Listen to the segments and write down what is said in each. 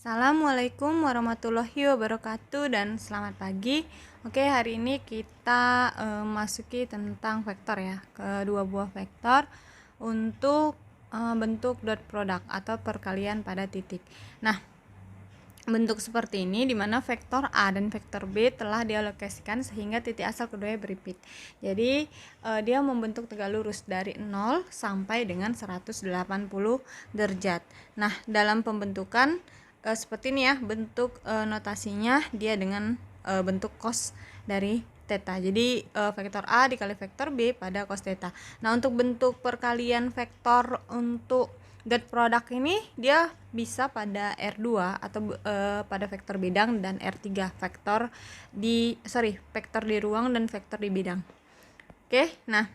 Assalamualaikum warahmatullahi wabarakatuh dan selamat pagi. Oke, hari ini kita masuki tentang vektor ya, kedua buah vektor untuk bentuk dot product atau perkalian pada titik. Nah, bentuk seperti ini di mana vektor A dan vektor B telah dialokasikan sehingga titik asal keduanya beripit. Jadi dia membentuk tegak lurus dari 0 sampai dengan 180 derajat. Nah, dalam pembentukan seperti ini ya, bentuk notasinya dia dengan bentuk cos dari theta. Jadi vektor A dikali vektor B pada cos theta. Nah, untuk bentuk perkalian vektor untuk dot product ini dia bisa pada R2 atau pada vektor bidang dan R3, vektor di ruang dan vektor di bidang. Oke, nah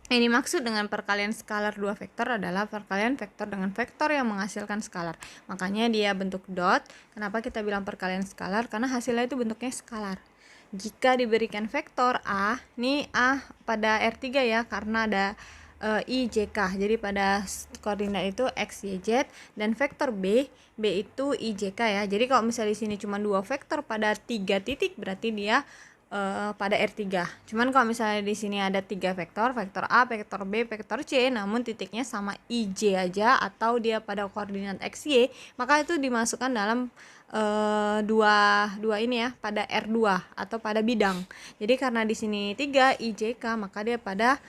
ini maksud dengan perkalian skalar dua vektor adalah perkalian vektor dengan vektor yang menghasilkan skalar. Makanya dia bentuk dot. Kenapa kita bilang perkalian skalar? Karena hasilnya itu bentuknya skalar. Jika diberikan vektor A, ini A pada R3 ya, karena ada I, J, K. Jadi pada koordinat itu X, Y, Z, dan vektor B itu I, J, K ya. Jadi kalau misalnya di sini cuma dua vektor pada 3 titik, berarti dia pada R3. Cuman kalau misalnya di sini ada 3 vektor, vektor A, vektor B, vektor C, namun titiknya sama IJ aja atau dia pada koordinat XY, maka itu dimasukkan dalam dua ini ya, pada R2 atau pada bidang. Jadi karena di sini 3 IJK, maka dia pada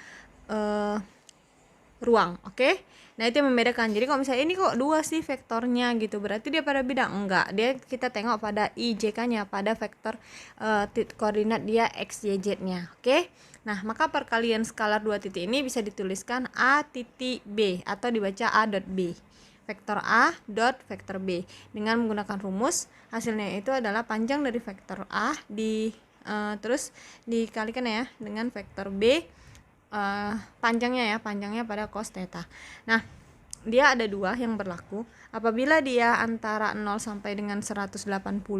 ruang. Oke. Nah, itu yang membedakan. Jadi kalau misalnya ini kok dua sih vektornya gitu, berarti dia pada bidang. Enggak, dia kita tengok pada IJK-nya, pada vektor koordinat dia X, Y, Z-nya. Oke. Nah, maka perkalian skalar dua titik ini bisa dituliskan A titik B atau dibaca A dot B. Vektor A dot vektor B. Dengan menggunakan rumus, hasilnya itu adalah panjang dari vektor A terus dikalikan ya dengan vektor B panjangnya pada cos theta. Nah, dia ada dua yang berlaku. Apabila dia antara 0 sampai dengan 180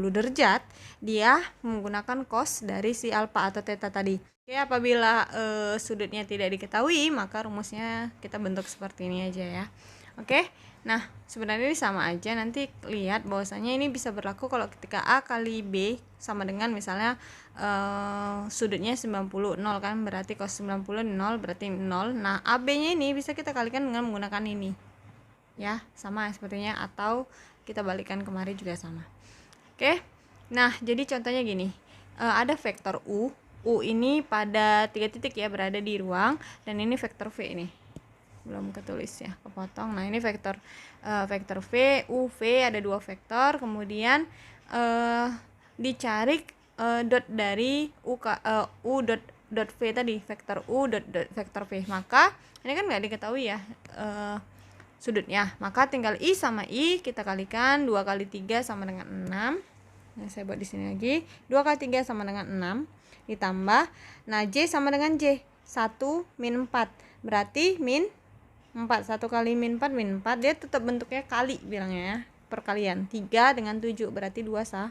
derajat, dia menggunakan cos dari si alfa atau theta tadi. Oke, apabila sudutnya tidak diketahui, maka rumusnya kita bentuk seperti ini aja ya. Oke. Nah, sebenarnya ini sama aja. Nanti lihat bahwasanya ini bisa berlaku kalau ketika A kali B sama dengan misalnya sudutnya 90, 0 kan, berarti cos 90 0 berarti 0. Nah, AB-nya ini bisa kita kalikan dengan menggunakan ini. Ya, sama sepertinya, atau kita balikan kemari juga sama. Oke. Nah, jadi contohnya gini. Ada vektor U. U ini pada 3 titik ya, berada di ruang, dan ini vektor V ini. Belum ketulis ya, kepotong. Nah, ini vektor V, U, V, ada dua vektor. Kemudian dicari dot dari U dot V tadi, vektor U dot vektor V. Maka ini kan nggak diketahui ya sudutnya, maka tinggal I sama I kita kalikan. 2 kali 3 sama dengan 6. Nah, saya buat di sini lagi. 2 kali 3 sama dengan 6 ditambah. Nah, J sama dengan J, 1 min 4 berarti min 4. 1 kali min 4 min 4, dia tetap bentuknya kali bilangnya ya, perkalian. 3 dengan 7 berarti 2 1.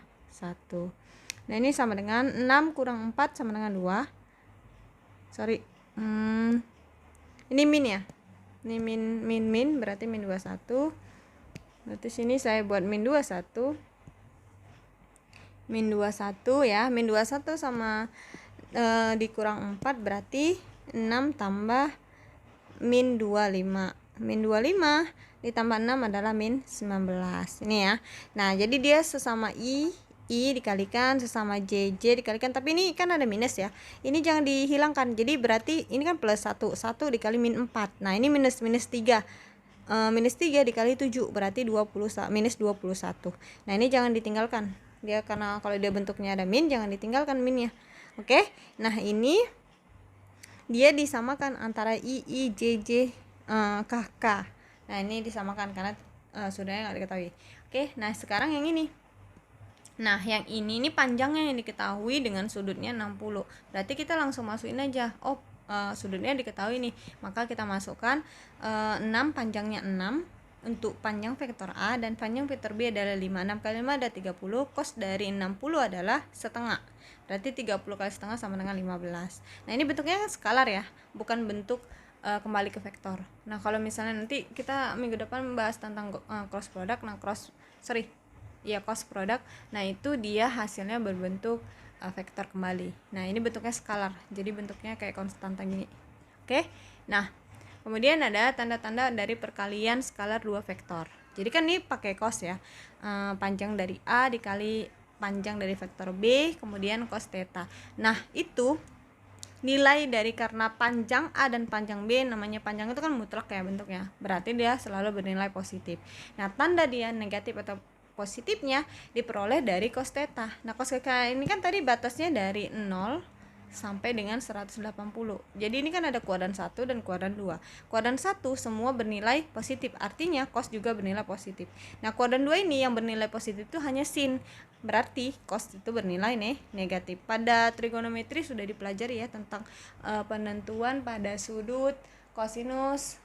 Nah, ini sama dengan 6 kurang 4 sama dengan 2. Ini min ya. Ini min berarti min 21. Berarti sini saya buat min 21. Min 21 ya. Min 21 sama dikurang 4 berarti 6 tambah min 25. Min 25 ditambah 6 adalah min 19. Ini ya. Nah, jadi dia sesama I dikalikan, sesama J dikalikan, tapi ini kan ada minus ya. Ini jangan dihilangkan. Jadi berarti ini kan plus 1 dikali min 4. Nah, ini minus 3. Minus 3 dikali 7 berarti 20, minus 21. Nah, ini jangan ditinggalkan. Dia karena kalau dia bentuknya ada min, jangan ditinggalkan minnya. Oke. Nah, ini dia disamakan antara I, J, K, K. Nah, ini disamakan karena sudahnya nggak diketahui. Oke, nah sekarang yang ini. Nah, yang ini panjangnya yang diketahui dengan sudutnya 60. Berarti kita langsung masukin aja. Oh, sudutnya diketahui nih. Maka kita masukkan 6, panjangnya 6 untuk panjang vektor A, dan panjang vektor B adalah 5. 6 kali 5 ada 30. Cos dari 60 adalah setengah. Berarti 30 kali setengah sama dengan 15. Nah, ini bentuknya skalar ya, bukan bentuk kembali ke vektor. Nah, kalau misalnya nanti kita minggu depan membahas tentang cross product. Nah, cross cost produk. Nah itu dia hasilnya berbentuk vektor kembali. Nah ini bentuknya skalar, jadi bentuknya kayak konstanta gini. Oke, nah kemudian ada tanda-tanda dari perkalian skalar dua vektor. Jadi kan ini pakai cos ya, panjang dari A dikali panjang dari vektor B, kemudian cos theta. Nah itu nilai dari karena panjang A dan panjang B, namanya panjang itu kan mutlak ya bentuknya, berarti dia selalu bernilai positif. Nah tanda dia negatif atau positifnya diperoleh dari cos theta. Nah cos theta ini kan tadi batasnya dari 0 sampai dengan 180. Jadi ini kan ada kuadran 1 dan kuadran 2. Kuadran 1 semua bernilai positif, artinya cos juga bernilai positif. Nah kuadran 2 ini yang bernilai positif itu hanya sin, berarti cos itu bernilai negatif. Pada trigonometri sudah dipelajari ya tentang penentuan pada sudut, kosinus,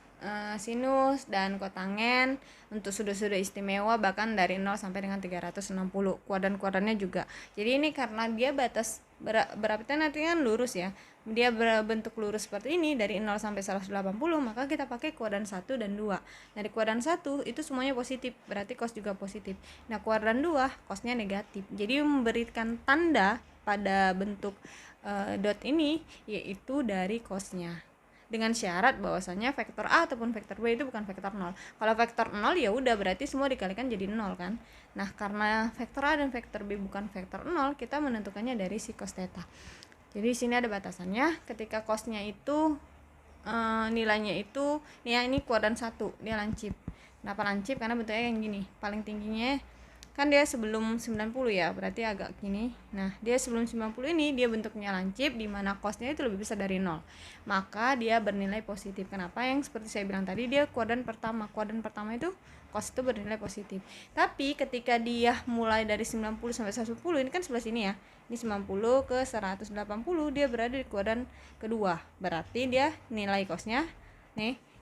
sinus, dan kotangen untuk sudut-sudut istimewa bahkan dari 0 sampai dengan 360. Kuadran-kuadrannya juga. Jadi ini karena dia batas berapa nanti kan lurus ya. Dia berbentuk lurus seperti ini dari 0 sampai 180, maka kita pakai kuadran 1 dan 2. Dari kuadran 1 itu semuanya positif, berarti cos juga positif. Nah, kuadran 2 cosnya negatif. Jadi memberikan tanda pada bentuk dot ini yaitu dari cosnya, dengan syarat bahwasanya vektor A ataupun vektor B itu bukan vektor 0. Kalau vektor 0 ya udah berarti semua dikalikan jadi 0 kan. Nah, karena vektor A dan vektor B bukan vektor 0, kita menentukannya dari si cos theta. Jadi di sini ada batasannya. Ketika cosnya itu nilainya itu nih ya, ini kuadran 1, dia lancip. Kenapa lancip? Karena bentuknya yang gini. Paling tingginya kan dia sebelum 90 ya, berarti agak gini. Nah, dia sebelum 90 ini dia bentuknya lancip, di mana cosnya itu lebih besar dari 0. Maka dia bernilai positif. Kenapa? Yang seperti saya bilang tadi, dia kuadran pertama. Kuadran pertama itu cos itu bernilai positif. Tapi ketika dia mulai dari 90 sampai 110, ini kan sebelah sini ya. Ini 90 ke 180, dia berada di kuadran kedua. Berarti dia nilai cosnya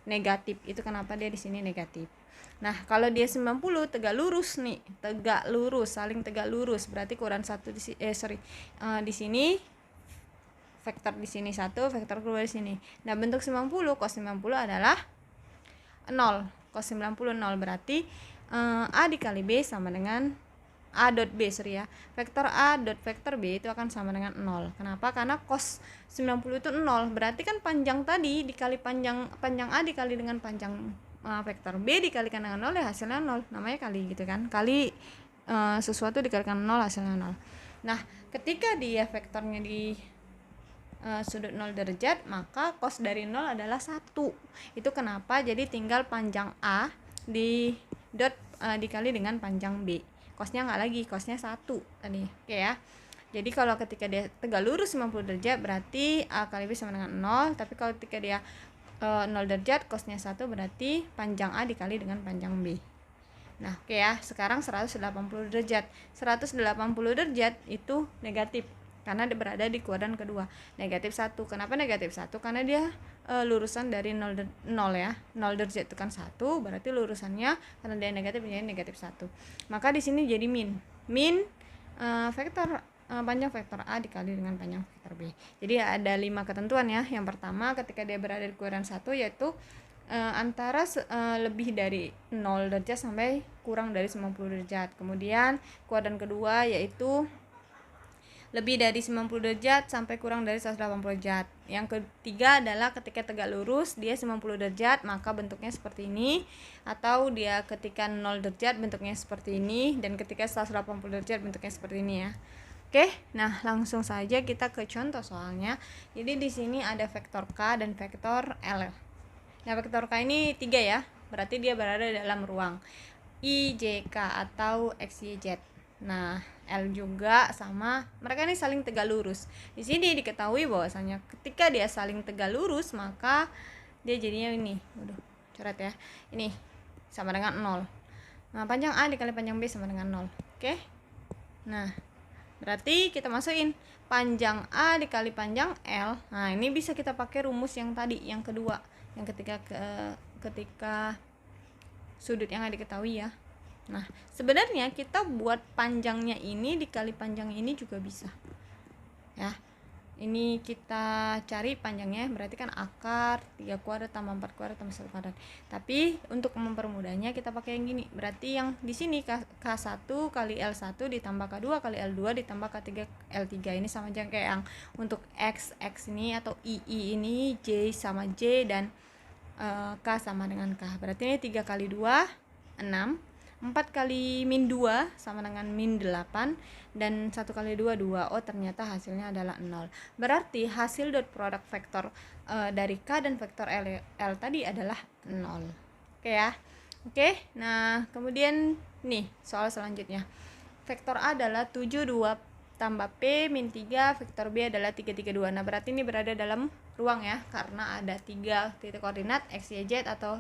negatif. Itu kenapa dia di sini negatif. Nah, kalau dia 90 tegak lurus nih, tegak lurus, saling tegak lurus, berarti kuadran 1 di sini vektor di sini 1, vektor kedua di sini. Nah, bentuk 90 cos 90 adalah 0. Cos 90 0, berarti A dikali B sama dengan A dot B, vektor A dot vektor B itu akan sama dengan 0. Kenapa? Karena cos 90 itu 0, berarti kan panjang tadi dikali panjang A dikali dengan panjang vektor B dikalikan dengan 0 ya hasilnya 0, namanya kali gitu kan, kali sesuatu dikalikan 0 hasilnya 0. Nah, ketika dia vektornya di sudut 0 derajat, maka cos dari 0 adalah 1. Itu kenapa? Jadi tinggal panjang A di dot dikali dengan panjang B. Cosnya nggak lagi, cosnya 1 tadi. Oke ya. Jadi kalau ketika dia tegak lurus 90 derajat berarti A kali B sama dengan 0, tapi kalau ketika dia 0 derajat cosnya 1 berarti panjang A dikali dengan panjang B. Nah, oke ya. Sekarang 180 derajat. 180 derajat itu negatif karena dia berada di kuadran kedua. Negatif 1. Kenapa negatif 1? Karena dia lurusan dari 0 ya. 0 derajat itu kan 1, berarti lurusannya karena dia negatif menjadi negatif 1. Maka di sini jadi min vektor panjang vektor A dikali dengan panjang vektor B. Jadi ada 5 ketentuan ya. Yang pertama, ketika dia berada di kuadran 1 yaitu antara lebih dari 0 derajat sampai kurang dari 90 derajat. Kemudian kuadran kedua yaitu lebih dari 90 derajat sampai kurang dari 180 derajat. Yang ketiga adalah ketika tegak lurus dia 90 derajat maka bentuknya seperti ini, atau dia ketika 0 derajat bentuknya seperti ini, dan ketika 180 derajat bentuknya seperti ini ya. Oke, nah langsung saja kita ke contoh soalnya. Jadi di sini ada vektor K dan vektor L. Nah, vektor K ini 3 ya, berarti dia berada dalam ruang I, J, K atau X, Y, Z. Nah, L juga sama, mereka ini saling tegak lurus. Di sini diketahui bahwasanya ketika dia saling tegak lurus maka dia jadinya ini. Coret ya. Ini sama dengan 0. Nah, panjang A dikali panjang B sama dengan 0. Oke. Nah, berarti kita masukin panjang A dikali panjang L. Nah, ini bisa kita pakai rumus yang tadi, yang kedua, yang ketika sudut yang diketahui ya. Nah, sebenarnya kita buat panjangnya ini dikali panjang ini juga bisa. Ya. ini kita cari panjangnya, berarti kan akar 3 kuadrat tambah 4 kuadrat tambah 1 kuadrat. Tapi untuk mempermudahnya kita pakai yang gini. Berarti yang di sini K1 kali L1 ditambah K2 kali L2 ditambah K3 L3. Ini sama aja kayak yang untuk X ini atau I ini J sama J dan K sama dengan K. Berarti ini 3 kali 2 6. 4 kali min 2 sama dengan min 8 dan 1 kali 2 2. Oh, ternyata hasilnya adalah 0. Berarti hasil dot produk vektor dari K dan vektor L tadi adalah 0. Oke ya. Oke. Nah, kemudian nih soal selanjutnya. Vektor A adalah 72 tambah P min 3, vektor B adalah 332. Nah, berarti ini berada dalam ruang ya, karena ada 3 titik koordinat X, Y, Z atau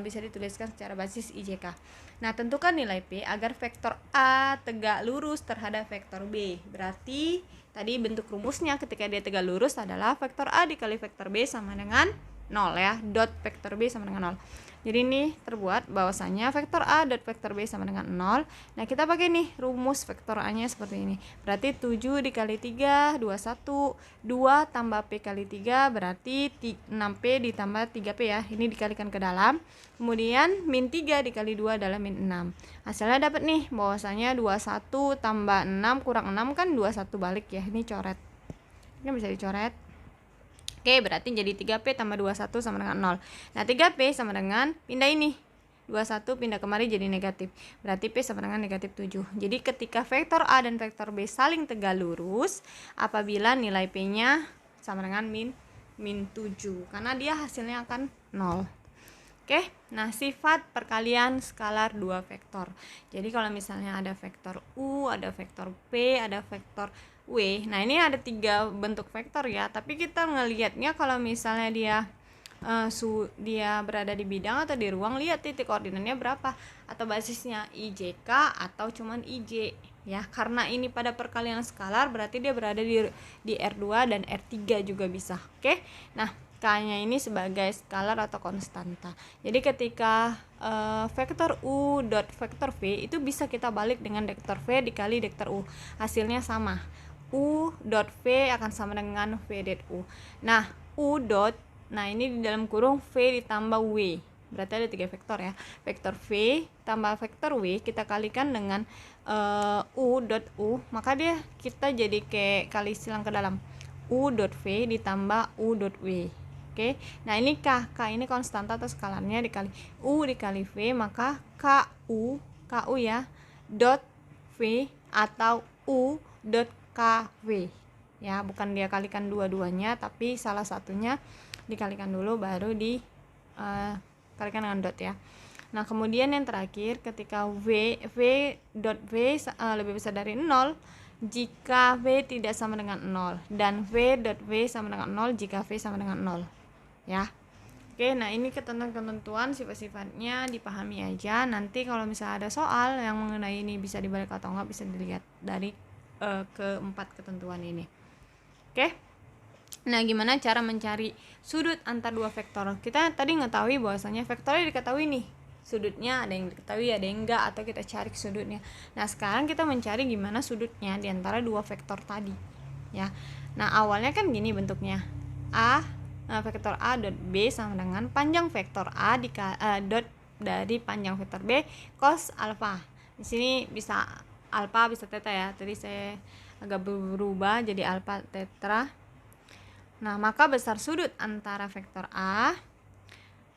bisa dituliskan secara basis IJK. Nah, tentukan nilai P agar vektor A tegak lurus terhadap vektor B. Berarti tadi bentuk rumusnya ketika dia tegak lurus adalah vektor A dikali vektor B sama dengan 0 ya. Dot vektor B sama dengan 0. Jadi ini terbuat bahwasanya vektor A dot vektor B sama dengan 0. Nah, kita pakai nih rumus vektor A-nya seperti ini. Berarti 7 dikali 3, 21. 2 tambah P kali 3 berarti 6P ditambah 3P ya. Ini dikalikan ke dalam. Kemudian min 3 dikali 2 adalah min 6. Hasilnya dapat nih bahwasanya 21 tambah 6 kurang 6 kan 21 balik ya. Ini coret. Ini bisa dicoret. Oke, berarti jadi 3P tambah 21 sama dengan 0. Nah, 3P sama dengan pindah ini. 21 pindah kemari jadi negatif. Berarti P sama dengan negatif 7. Jadi ketika vektor A dan vektor B saling tegak lurus, apabila nilai P-nya sama dengan min 7. Karena dia hasilnya akan 0. Oke, nah sifat perkalian skalar dua vektor. Jadi kalau misalnya ada vektor U, ada vektor P, ada vektor W. Nah, ini ada 3 bentuk vektor ya, tapi kita ngelihatnya kalau misalnya dia berada di bidang atau di ruang, lihat titik koordinatnya berapa atau basisnya IJK atau cuman IJ ya. Karena ini pada perkalian skalar berarti dia berada di R2 dan R3 juga bisa. Oke. Nah, K-nya ini sebagai skalar atau konstanta. Jadi ketika vektor U dot vektor V itu bisa kita balik dengan vektor V dikali vektor U. Hasilnya sama. U dot V akan sama dengan V dot U. Nah, U dot, nah ini di dalam kurung V ditambah W. Berarti ada 3 vektor ya. Vektor V tambah vektor W kita kalikan dengan U dot U, maka kita jadi kayak kali silang ke dalam. U dot V ditambah U dot W. Oke, nah ini K ini konstanta atau skalarnya dikali U dikali V, maka KU ya, dot V atau U dot KV ya, bukan dia kalikan dua-duanya tapi salah satunya dikalikan dulu baru dikalikan dengan dot ya. Nah, kemudian yang terakhir ketika V dot V lebih besar dari 0 jika V tidak sama dengan 0 dan V dot V sama dengan 0 jika V sama dengan 0 ya. Oke, nah ini ketentuan-ketentuan sifat-sifatnya dipahami aja. Nanti kalau misalnya ada soal yang mengenai ini bisa dibalik atau enggak bisa dilihat dari keempat ketentuan ini. Oke. Nah, gimana cara mencari sudut antar dua vektor? Kita tadi mengetahui bahwasanya vektornya diketahui nih. Sudutnya ada yang diketahui, ada yang enggak, atau kita cari sudutnya. Nah, sekarang kita mencari gimana sudutnya di antara dua vektor tadi. Ya. Nah, awalnya kan gini bentuknya. Vektor A dot B sama dengan panjang vektor A dot dari panjang vektor B cos alfa. Di sini bisa alfa bisa theta ya. Tadi saya agak berubah jadi alfa tetra. Nah, maka besar sudut antara vektor A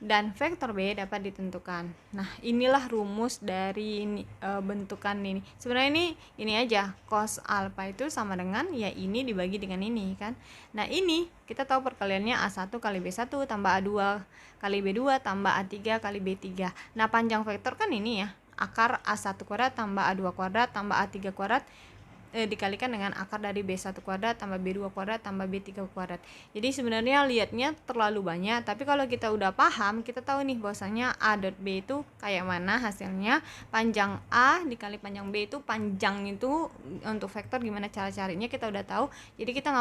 dan vektor B dapat ditentukan. Nah, inilah rumus dari bentukan ini. Sebenarnya ini aja, cos alfa itu sama dengan ya ini dibagi dengan ini kan. Nah, ini kita tahu perkaliannya A1 kali B1 tambah A2 kali B2 tambah A3 kali B3. Nah, panjang vektor kan ini ya, akar A1 kuadrat tambah A2 kuadrat tambah A3 kuadrat dikalikan dengan akar dari B1 kuadrat tambah B2 kuadrat tambah B3 kuadrat. Jadi sebenarnya lihatnya terlalu banyak, tapi kalau kita udah paham, kita tahu nih bahwasanya A dot B itu kayak mana hasilnya. Panjang A dikali panjang B itu, panjang itu untuk vektor gimana cara carinya kita udah tahu. Jadi kita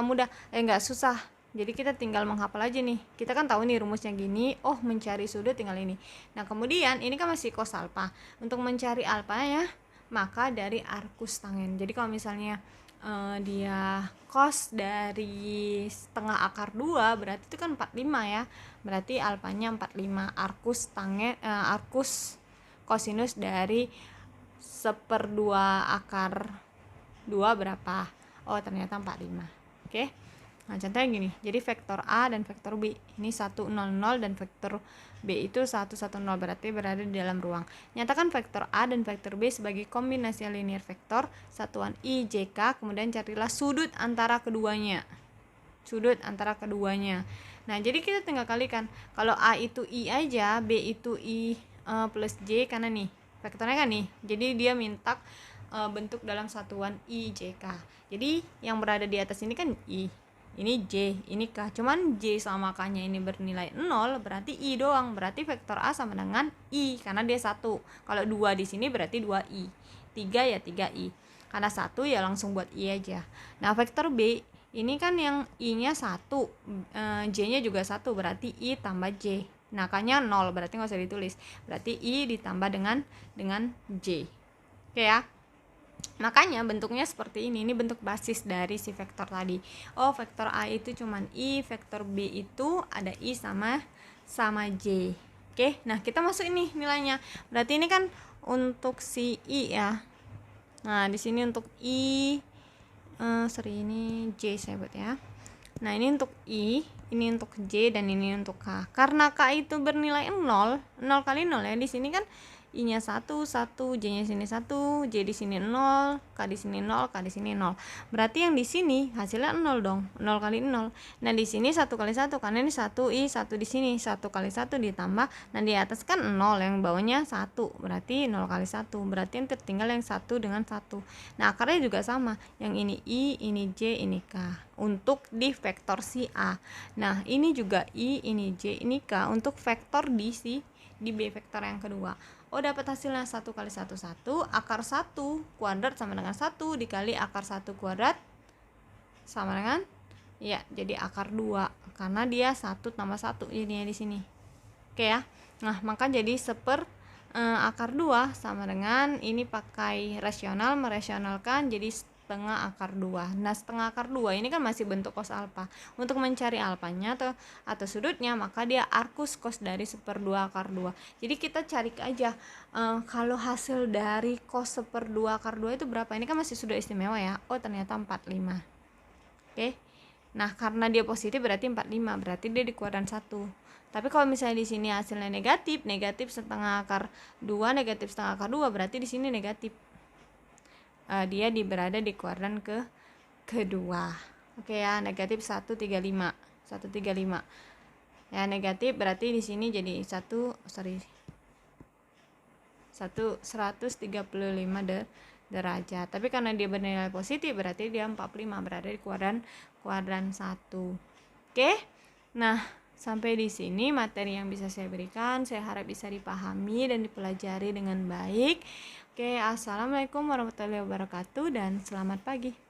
nggak susah. Jadi kita tinggal menghafal aja nih. Kita kan tahu nih rumusnya gini. Oh, mencari sudut tinggal ini. Nah, kemudian ini kan masih cos alfa. Untuk mencari alfanya maka dari arkus tangen. Jadi kalau misalnya dia cos dari setengah akar 2, berarti itu kan 45 ya. Berarti alfanya 45. Arkus kosinus dari 1/2 akar 2 berapa? Oh, ternyata 45. Oke. Nah, contohnya gini. Jadi vektor A dan vektor B. Ini 1, 0, 0 dan vektor B itu 1, 1, 0, berarti berada di dalam ruang. Nyatakan vektor A dan vektor B sebagai kombinasi linear vektor satuan I, J, K, kemudian carilah sudut antara keduanya. Nah, jadi kita tinggal kalikan. Kalau A itu I aja, B itu I plus J, karena nih vektornya kan nih. Jadi dia minta bentuk dalam satuan I, J, K. Jadi yang berada di atas ini kan I, ini J, ini K. Cuman J sama K-nya ini bernilai 0, berarti I doang. Berarti vektor A sama dengan I, karena dia 1. Kalau 2 di sini berarti 2I. 3 ya 3I. Karena 1 ya langsung buat I aja. Nah, vektor B ini kan yang I-nya 1, J-nya juga 1, berarti I tambah J. Nah, K-nya 0, berarti nggak usah ditulis. Berarti I ditambah dengan J. Oke ya. Makanya bentuknya seperti ini bentuk basis dari si vektor tadi. Oh, vektor A itu cuman I, vektor B itu ada I sama J. Oke, nah kita masuk ini nilainya. Berarti ini kan untuk si I ya. Nah, di sini untuk I, ini J saya buat ya. Nah, ini untuk I, ini untuk J, dan ini untuk K. Karena K itu bernilai 0 kali 0 ya. Di sini kan I-nya 1, J-nya sini 1, J di sini 0, K di sini 0, K di sini 0. Berarti yang di sini hasilnya 0 dong, 0 kali 0. Nah, di sini 1 kali 1, karena ini 1 I, 1 di sini, 1 kali 1 ditambah, nah di atas kan 0, yang bawahnya 1, berarti 0 kali 1, berarti yang tertinggal yang 1 dengan 1. Nah, akarnya juga sama, yang ini I, ini J, ini K, untuk di vektor si A. Nah, ini juga I, ini J, ini K, untuk vektor di B vektor yang kedua. Oh, dapat hasilnya 1 kali 1, 1. Akar 1 kuadrat sama dengan 1 dikali akar 1 kuadrat sama dengan, ya, jadi akar 2. Karena dia 1 tambah 1 jadinya di sini. Oke ya. Nah, maka jadi akar 2 sama dengan, ini pakai rasional, merasionalkan jadi setengah akar 2. Nah, setengah akar 2 ini kan masih bentuk cos alfa. Untuk mencari alfanya atau sudutnya, maka dia arkus cos dari 1/2 akar 2. Jadi kita cari aja kalau hasil dari cos 1/2 akar 2 itu berapa. Ini kan masih sudut istimewa ya. Oh, ternyata 45. Oke. Nah, karena dia positif berarti 45, berarti dia di kuadran 1. Tapi kalau misalnya di sini hasilnya negatif setengah akar 2, negatif setengah akar 2, berarti di sini negatif. Dia berada di kuadran kedua. Oke ya, negatif 135. Ya, negatif berarti di sini jadi 135 derajat. Tapi karena dia bernilai positif berarti dia 45, berada di kuadran 1. Oke. Nah, sampai di sini materi yang bisa saya berikan. Saya harap bisa dipahami dan dipelajari dengan baik. Oke, assalamualaikum warahmatullahi wabarakatuh dan selamat pagi.